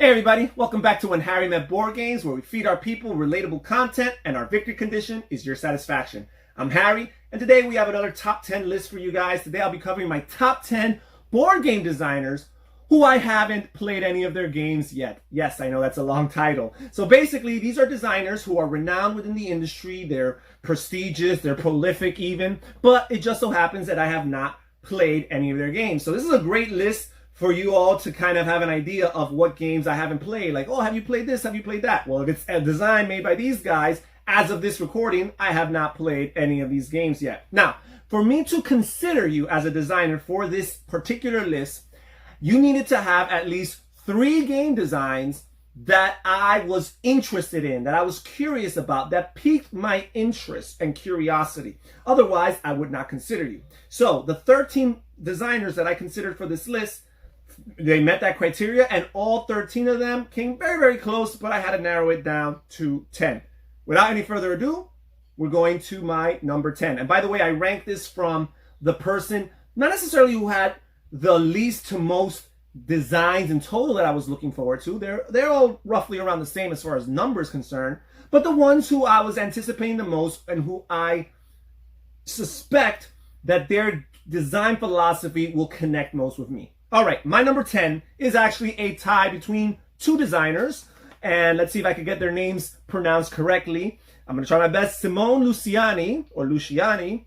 Hey everybody, welcome back to When Harry Met Board Games, where we feed our people relatable content and our victory condition is your satisfaction. I'm Harry, and today we have another top 10 list for you guys. Today I'll be covering my top 10 board game designers who I haven't played any of their games yet. Yes, I know that's a long title. So basically, these are designers who are renowned within the industry. They're prestigious, they're prolific even, but it just so happens that I have not played any of their games. So this is a great list for you all to kind of have an idea of what games I haven't played. Like, oh, have you played this? Have you played that? Well, if it's a design made by these guys, as of this recording, I have not played any of these games yet. Now, for me to consider you as a designer for this particular list, you needed to have at least 3 game designs that I was interested in, that I was curious about, that piqued my interest and curiosity. Otherwise, I would not consider you. So the 13 designers that I considered for this list, they met that criteria, and all 13 of them came very, very close, but I had to narrow it down to 10. Without any further ado, we're going to my number 10. And by the way, I ranked this from the person, not necessarily who had the least to most designs in total that I was looking forward to. They're all roughly around the same as far as numbers concerned, but the ones who I was anticipating the most and who I suspect that their design philosophy will connect most with me. All right, my number 10 is actually a tie between 2 designers, and let's see if I can get their names pronounced correctly. I'm going to try my best. Simone Luciani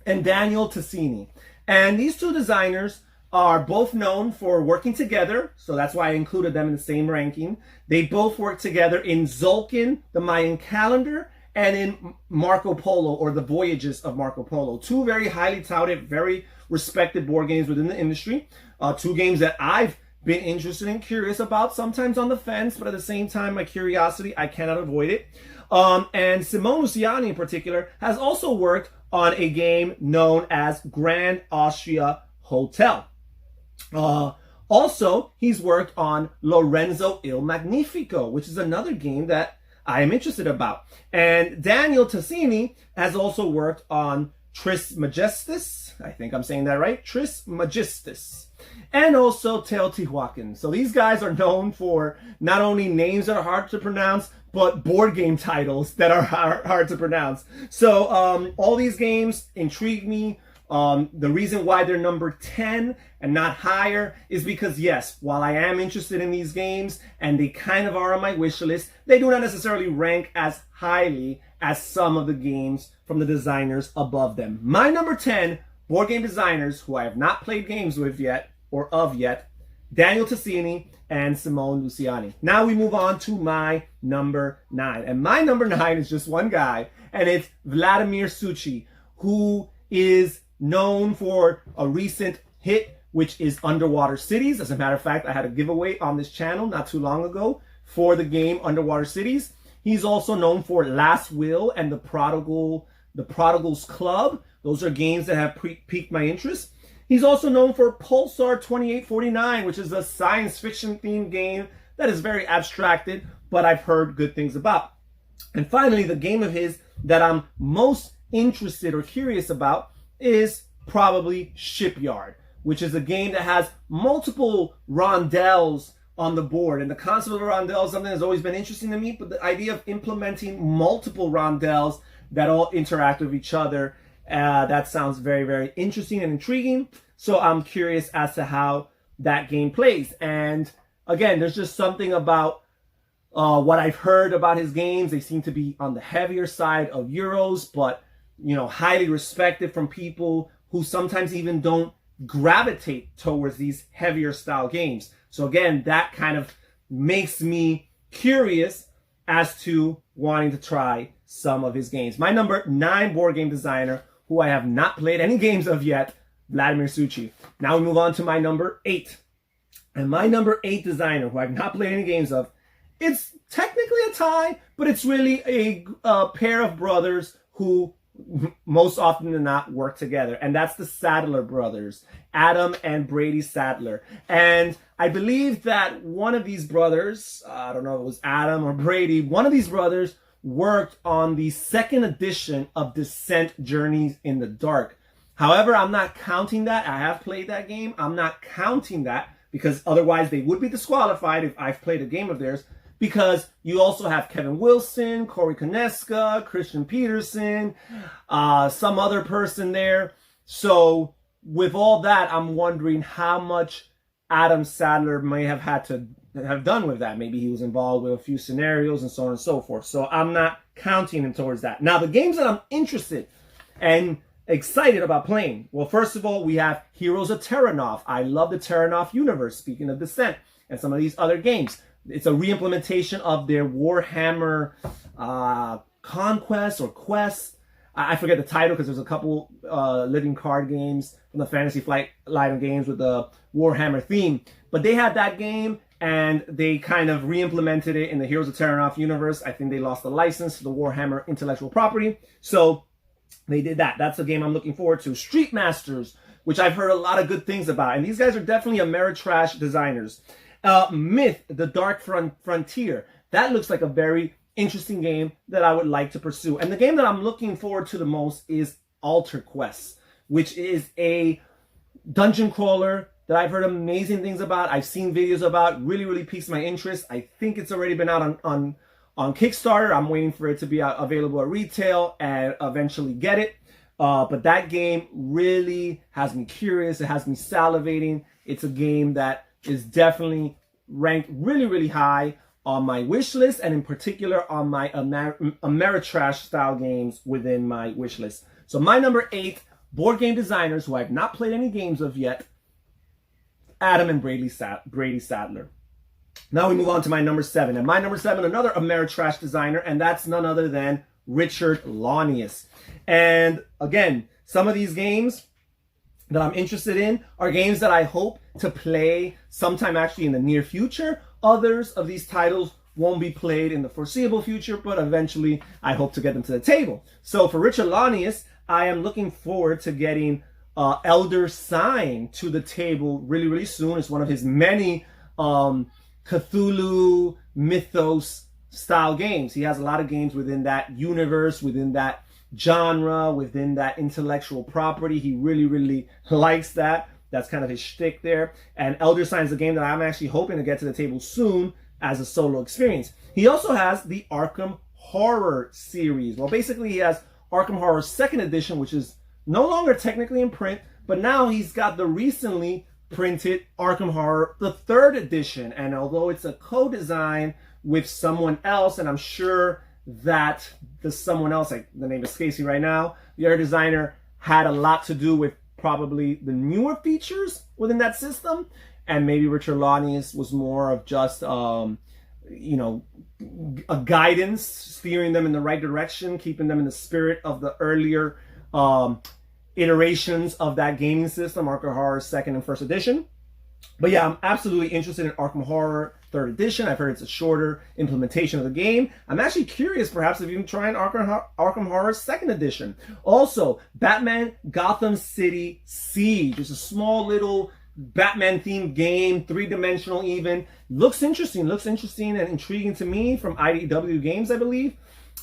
and Daniel Tascinph. And these 2 designers are both known for working together, so that's why I included them in the same ranking. They both work together in Tzolk'in, the Mayan calendar, and in Marco Polo, or the Voyages of Marco Polo. 2 very highly touted, very respected board games within the industry. 2 games that I've been interested and curious about, sometimes on the fence, but at the same time, my curiosity, I cannot avoid it. And Simone Luciani in particular has also worked on a game known as Grand Austria Hotel. Also, he's worked on Lorenzo Il Magnifico, which is another game that I am interested about. And Daniel Tascinph has also worked on Trismegistus, I think I'm saying that right, Trismegistus, and also Teotihuacan. So these guys are known for not only names that are hard to pronounce, but board game titles that are hard to pronounce. So all these games intrigue me. The reason why they're number 10 and not higher is because, yes, while I am interested in these games and they kind of are on my wish list, they do not necessarily rank as highly as some of the games from the designers above them. My number 10 board game designers who I have not played games with yet, or of yet, Daniel Tascinph and Simone Luciani. Now we move on to my number 9. And my number 9 is just one guy, and it's Vladimir Suchy, who is known for a recent hit, which is Underwater Cities. As a matter of fact, I had a giveaway on this channel not too long ago for the game Underwater Cities. He's also known for Last Will and The Prodigal's Club. Those are games that have piqued my interest. He's also known for Pulsar 2849, which is a science fiction themed game that is very abstracted, but I've heard good things about. And finally, the game of his that I'm most interested or curious about is probably Shipyard, which is a game that has multiple rondels on the board. And the concept of a rondel is something that's always been interesting to me, but the idea of implementing multiple rondels that all interact with each other, that sounds very, very interesting and intriguing. So I'm curious as to how that game plays. And again, there's just something about what I've heard about his games. They seem to be on the heavier side of Euros, but highly respected from people who sometimes even don't gravitate towards these heavier style games. So again, that kind of makes me curious as to wanting to try some of his games. My number 9 board game designer, who I have not played any games of yet, Vladimir Suchy. Now we move on to my number 8. And my number 8 designer, who I've not played any games of, it's technically a tie, but it's really a pair of brothers who most often than not work together, and that's the Sadler brothers, Adam and Brady Sadler. And I believe that one of these brothers, I don't know if it was Adam or Brady, one of these brothers worked on the 2nd edition of Descent Journeys in the Dark. However, I'm not counting that. I have played that game. I'm not counting that because otherwise they would be disqualified if I've played a game of theirs, because you also have Kevin Wilson, Corey Koneska, Christian Peterson, some other person there. So with all that, I'm wondering how much Adam Sadler may have had to have done with that. Maybe he was involved with a few scenarios and so on and so forth. So I'm not counting him towards that. Now, the games that I'm interested and excited about playing. Well, first of all, we have Heroes of Terranov. I love the Terranov universe, speaking of Descent and some of these other games. It's a re-implementation of their Warhammer Conquest or Quest. I forget the title because there's a couple living card games from the Fantasy Flight line of games with the Warhammer theme. But they had that game and they kind of re-implemented it in the Heroes of Terranov universe. I think they lost the license to the Warhammer intellectual property. So they did that. That's a game I'm looking forward to. Street Masters, which I've heard a lot of good things about. And these guys are definitely Ameritrash designers. Myth, The Dark Frontier. That looks like a very interesting game that I would like to pursue. And the game that I'm looking forward to the most is Alter Quest, which is a dungeon crawler that I've heard amazing things about. I've seen videos about. Really, really piques my interest. I think it's already been out on Kickstarter. I'm waiting for it to be available at retail and eventually get it. But that game really has me curious. It has me salivating. It's a game that is definitely ranked really, really high on my wish list, and in particular on my Ameritrash style games within my wish list. So my number 8 board game designers who I've not played any games of yet, Adam and Brady Sadler. Now we move on to my number 7. And my number 7, another Ameritrash designer, and that's none other than Richard Launius. And again, some of these games that I'm interested in are games that I hope to play sometime actually in the near future. Others of these titles won't be played in the foreseeable future, but eventually I hope to get them to the table. So for Richard Launius, I am looking forward to getting Elder Sign to the table really, really soon. It's one of his many Cthulhu mythos style games. He has a lot of games within that universe, within that genre, within that intellectual property. He really, really likes that. That's kind of his shtick there. And Elder Sign is a game that I'm actually hoping to get to the table soon as a solo experience. He also has the Arkham Horror series. Well, basically he has Arkham Horror 2nd edition, which is no longer technically in print, but now he's got the recently printed Arkham Horror, the 3rd edition. And although it's a co-design with someone else, and I'm sure that the someone else, like the name escapes me right now, the other designer had a lot to do with probably the newer features within that system, and maybe Richard Launius was more of just a guidance, steering them in the right direction, keeping them in the spirit of the earlier iterations of that gaming system, Arkham Horror 2nd and 1st edition. But yeah, I'm absolutely interested in Arkham Horror 3rd edition. I've heard it's a shorter implementation of the game. I'm actually curious, perhaps, if you can try an Arkham Horror 2nd edition. Also, Batman Gotham City Siege. It's a small little Batman-themed game, 3-dimensional even. Looks interesting and intriguing to me, from IDW Games, I believe.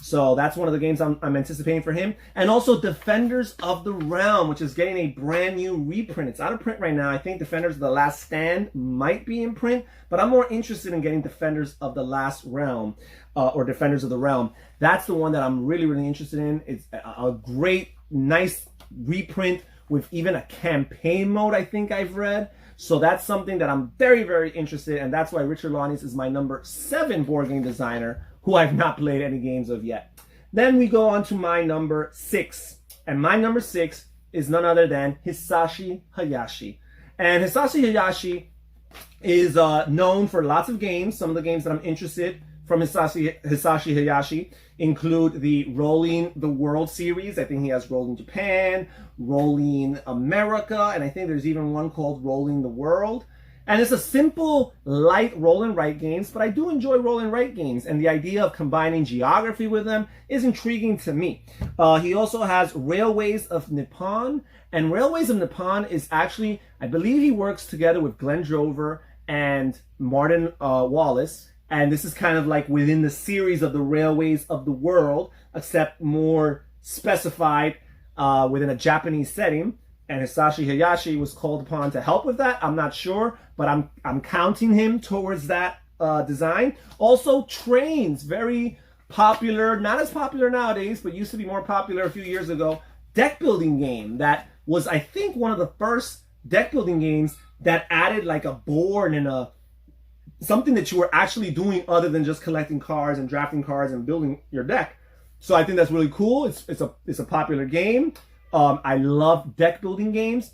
So that's one of the games I'm anticipating for him. And also Defenders of the Realm, which is getting a brand new reprint. It's out of print right now. I think Defenders of the Last Stand might be in print, but I'm more interested in getting Defenders of the Last Realm, or Defenders of the Realm. That's the one that I'm really, really interested in. It's a great, nice reprint with even a campaign mode, I think I've read. So that's something that I'm very, very interested in, and that's why Richard Launius is my number 7 board game designer, who I've not played any games of yet. Then we go on to my number 6. And my number 6 is none other than Hisashi Hayashi. And Hisashi Hayashi is known for lots of games. Some of the games that I'm interested from Hisashi Hayashi include the Rolling the World series. I think he has Rolling Japan, Rolling America, and I think there's even one called Rolling the World. And it's a simple, light roll and write games, but I do enjoy roll and write games, and the idea of combining geography with them is intriguing to me. He also has Railways of Nippon, and Railways of Nippon is actually, I believe he works together with Glenn Drover and Martin Wallace, and this is kind of like within the series of the Railways of the World, except more specified within a Japanese setting. and Hisashi Hayashi was called upon to help with that. I'm not sure, but I'm counting him towards that design. Also, Trains, very popular, not as popular nowadays, but used to be more popular a few years ago. Deck building game that was, I think, one of the first deck building games that added like a board and something that you were actually doing other than just collecting cards and drafting cards and building your deck. So I think that's really cool. It's a popular game. I love deck building games.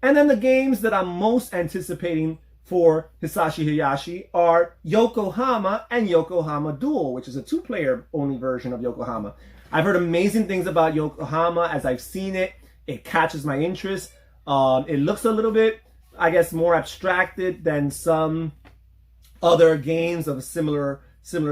And then the games that I'm most anticipating for Hisashi Hayashi are Yokohama and Yokohama Duel, which is a 2-player only version of Yokohama. I've heard amazing things about Yokohama as I've seen it. It catches my interest. It looks a little bit, I guess, more abstracted than some other games of a similar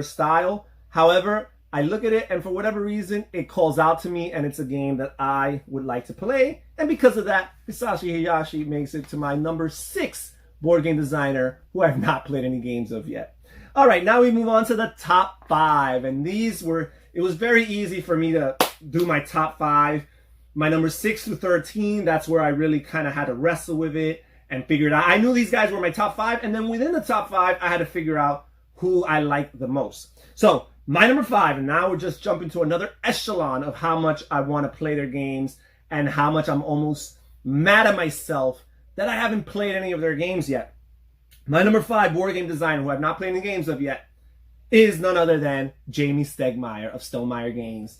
style. However, I look at it and for whatever reason, it calls out to me and it's a game that I would like to play. And because of that, Hisashi Hayashi makes it to my number 6 board game designer who I've not played any games of yet. All right, now we move on to the top 5. And it was very easy for me to do my top 5. My number 6 through 13, that's where I really kind of had to wrestle with it and figure it out. I knew these guys were my top 5, and then within the top 5, I had to figure out who I liked the most. So my number 5, and now we're just jumping to another echelon of how much I want to play their games and how much I'm almost mad at myself that I haven't played any of their games yet. My number 5 board game designer, who I've not played any games of yet, is none other than Jamey Stegmaier of Stonemaier Games.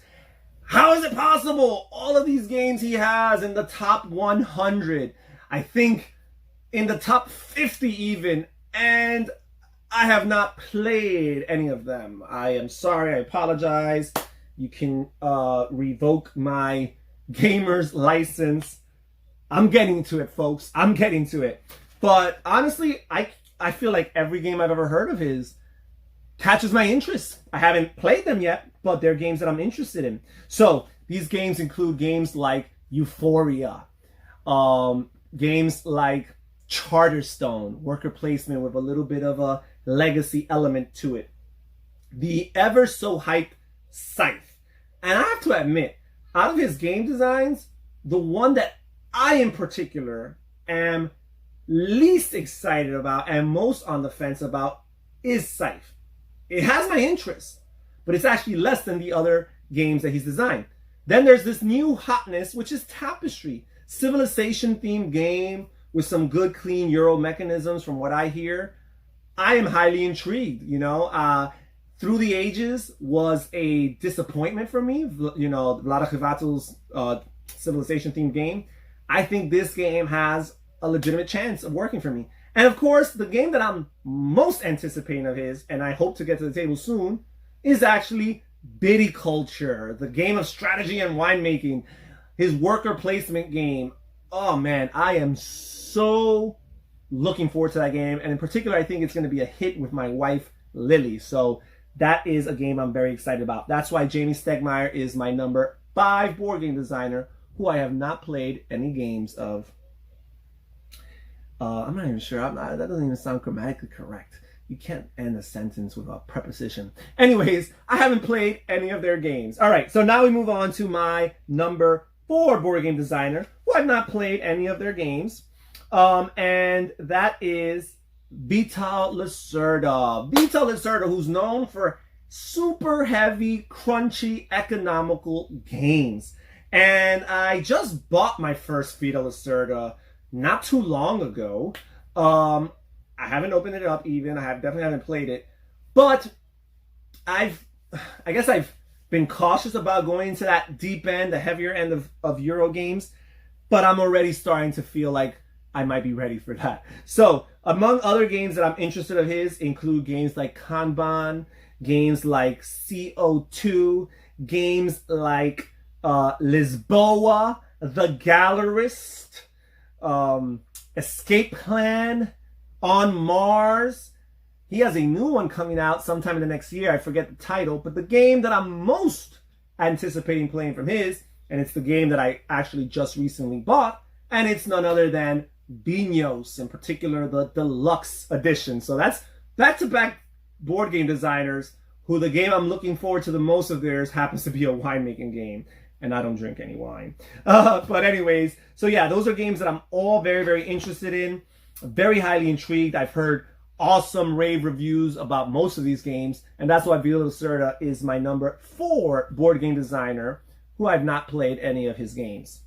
How is it possible? All of these games he has in the top 100, I think in the top 50 even, and I have not played any of them. I am sorry, I apologize. You can revoke my gamer's license. I'm getting to it, folks. I'm getting to it. But honestly, I feel like every game I've ever heard of his catches my interest. I haven't played them yet, but they're games that I'm interested in. So these games include games like Euphoria, games like Charterstone, worker placement with a little bit of a legacy element to it. The ever so hyped Scythe. And I have to admit, out of his game designs, the one that I in particular am least excited about and most on the fence about is Scythe. It has my interest, but it's actually less than the other games that he's designed. Then there's this new hotness, which is Tapestry, civilization-themed game with some good, clean Euro mechanisms from what I hear. I am highly intrigued, Through the Ages was a disappointment for me, Vladimir civilization-themed game. I think this game has a legitimate chance of working for me. And of course, the game that I'm most anticipating of his, and I hope to get to the table soon, is actually Viticulture, the game of strategy and winemaking, his worker placement game. Oh man, I am so looking forward to that game. And in particular, I think it's going to be a hit with my wife, Lily. So that is a game I'm very excited about. That's why Jamey Stegmaier is my number 5 board game designer, who I have not played any games of. I'm not even sure. That doesn't even sound grammatically correct. You can't end a sentence with a preposition. Anyways, I haven't played any of their games. All right, so now we move on to my number 4 board game designer, who I've not played any of their games. And that is Vital Lacerda. Vital Lacerda, who's known for super heavy, crunchy, economical games. And I just bought my first Vital Lacerda not too long ago. I haven't opened it up even. I definitely haven't played it. But I guess I've been cautious about going into that deep end, the heavier end of Euro games. But I'm already starting to feel like I might be ready for that. So among other games that I'm interested in his include games like Kanban, games like CO2, games like Lisboa, The Gallerist, Escape Plan, On Mars. He has a new one coming out sometime in the next year. I forget the title, but the game that I'm most anticipating playing from his, and it's the game that I actually just recently bought, and it's none other than Binos, in particular the deluxe edition. So that's back-to-back board game designers who the game I'm looking forward to the most of theirs happens to be a winemaking game. and I don't drink any wine. But anyways, so yeah, those are games that I'm all very, very interested in, very highly intrigued. I've heard awesome rave reviews about most of these games, and that's why Lacerda is my number 4 board game designer who I've not played any of his games.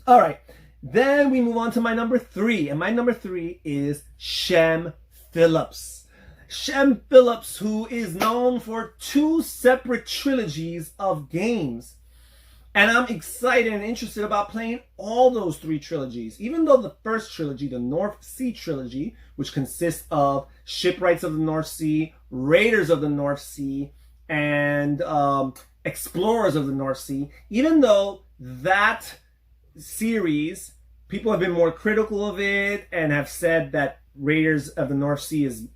All right, then we move on to my number 3, and my number 3 is Shem Phillips. Shem Phillips, who is known for 2 separate trilogies of games. And I'm excited and interested about playing all those 3 trilogies. Even though the first trilogy, the North Sea trilogy, which consists of Shipwrights of the North Sea, Raiders of the North Sea, and Explorers of the North Sea, even though that series, people have been more critical of it and have said that Raiders of the North Sea is,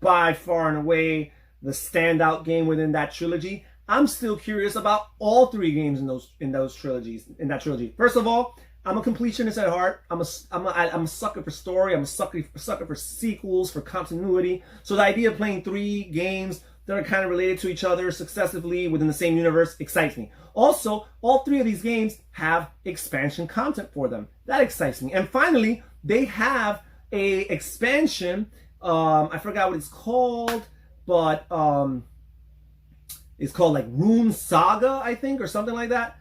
by far and away the standout game within that trilogy, I'm still curious about all 3 games in that trilogy. First of all, I'm a completionist at heart. I'm a sucker for story. I'm a sucker for sequels, for continuity. So the idea of playing 3 games that are kind of related to each other successively within the same universe excites me. Also, all 3 of these games have expansion content for them. That excites me. And finally, they have a expansion. I forgot what it's called, but it's called like Rune Saga, I think, or something like that.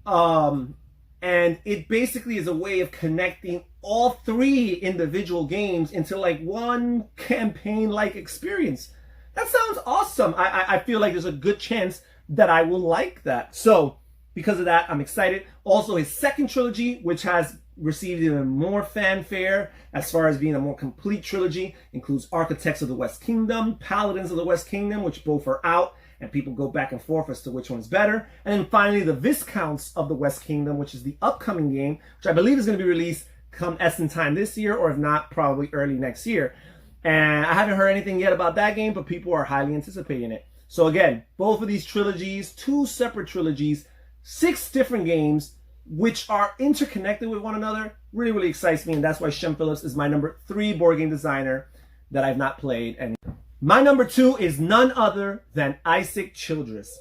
And it basically is a way of connecting all 3 individual games into like one campaign-like experience. That sounds awesome. I feel like there's a good chance that I will like that. So because of that, I'm excited. Also, his second trilogy, which has received even more fanfare as far as being a more complete trilogy, includes Architects of the West Kingdom, Paladins of the West Kingdom, which both are out, and people go back and forth as to which one's better. And then finally, the Viscounts of the West Kingdom, which is the upcoming game, which I believe is going to be released come Essen time this year, or if not, probably early next year. And I haven't heard anything yet about that game, but people are highly anticipating it. So again, both of these trilogies, 2 separate trilogies, 6 different games, which are interconnected with one another, really, really excites me. And that's why Shem Phillips is my number 3 board game designer that I've not played. And my number 2 is none other than Isaac Childress.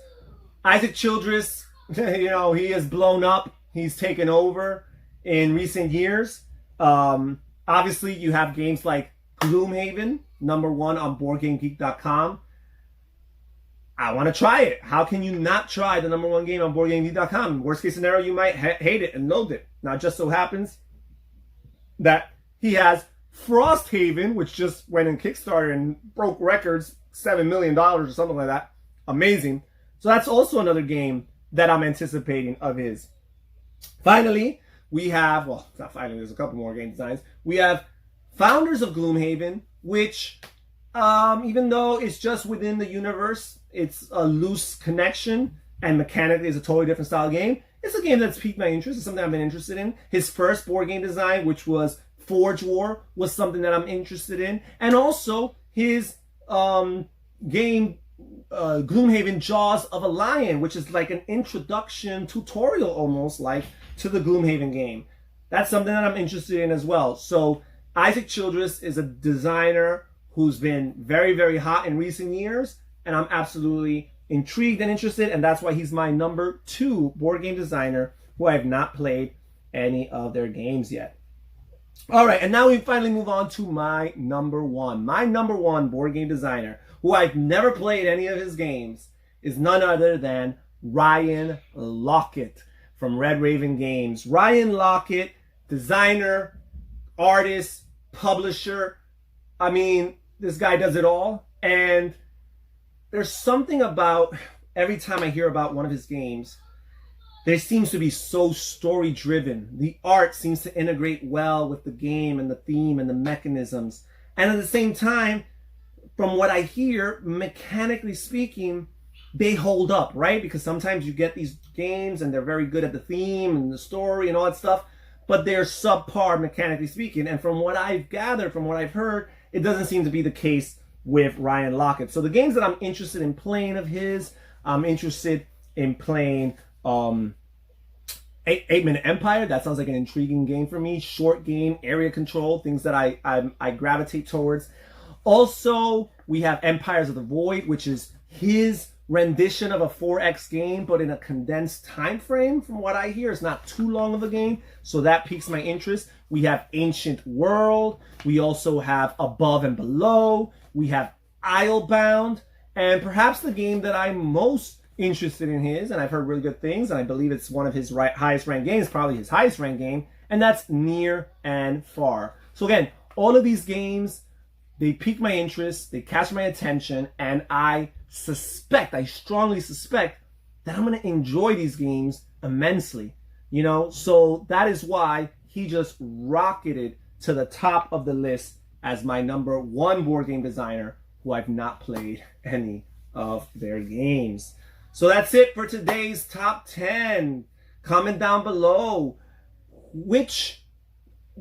Isaac Childress, he has blown up. He's taken over in recent years. Obviously, you have games like Gloomhaven, number 1 on BoardGameGeek.com. I want to try it. How can you not try the number 1 game on BoardGameGeek.com? Worst case scenario, you might hate it and loathe it. Now, it just so happens that he has Frosthaven, which just went in Kickstarter and broke records, $7 million or something like that. Amazing. So that's also another game that I'm anticipating of his. Finally, we have, well, it's not finally, there's a couple more game designs. We have Founders of Gloomhaven, which, even though it's just within the universe, it's a loose connection, and mechanically is a totally different style game. It's a game that's piqued my interest. It's something I've been interested in. His first board game design, which was Forge War, was something that I'm interested in. And also his game, Gloomhaven Jaws of a Lion, which is like an introduction tutorial almost like to the Gloomhaven game. That's something that I'm interested in as well. So Isaac Childress is a designer who's been very, very hot in recent years, and I'm absolutely intrigued and interested, and that's why he's my number 2 board game designer who I have not played any of their games yet. All right, and now we finally move on to my number 1. My number 1 board game designer, who I've never played any of his games, is none other than Ryan Laukat from Red Raven Games. Ryan Laukat, designer, artist, publisher. I mean, this guy does it all. And there's something about every time I hear about one of his games, there seems to be so story driven. The art seems to integrate well with the game and the theme and the mechanisms. And at the same time, from what I hear, mechanically speaking, they hold up, right? Because sometimes you get these games and they're very good at the theme and the story and all that stuff, but they're subpar mechanically speaking. And from what I've gathered, from what I've heard, it doesn't seem to be the case with Ryan Laukat. So the games that I'm interested in playing of his, I'm interested in playing 8-Minute Empire. That sounds like an intriguing game for me. Short game, area control, things that I gravitate towards. Also, we have Empires of the Void, which is his rendition of a 4X game, but in a condensed time frame. From what I hear, it's not too long of a game, so that piques my interest. We have Ancient World. We also have Above and Below. We have Islebound. And perhaps the game that I'm most interested in his, and I've heard really good things, and I believe it's one of his highest ranked games, probably his highest ranked game, and that's Near and Far. So again, all of these games, they pique my interest, they catch my attention, and I strongly suspect that I'm going to enjoy these games immensely. You know, so that is why he just rocketed to the top of the list as my #1 board game designer who I've not played any of their games. So that's it for today's top 10. Comment down below, which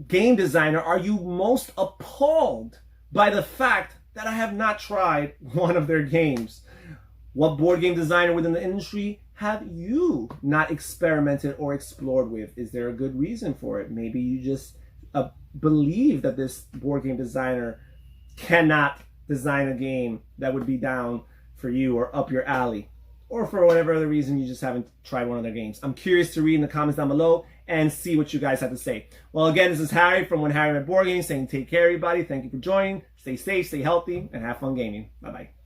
game designer are you most appalled by the fact that I have not tried one of their games? What board game designer within the industry have you not experimented or explored with? Is there a good reason for it? Maybe you just believe that this board game designer cannot design a game that would be down for you or up your alley, or for whatever other reason you just haven't tried one of their games. I'm curious to read in the comments down below and see what you guys have to say. Well, again, this is Harry from When Harry Met Board Games saying take care, everybody. Thank you for joining. Stay safe, stay healthy, and have fun gaming. Bye-bye.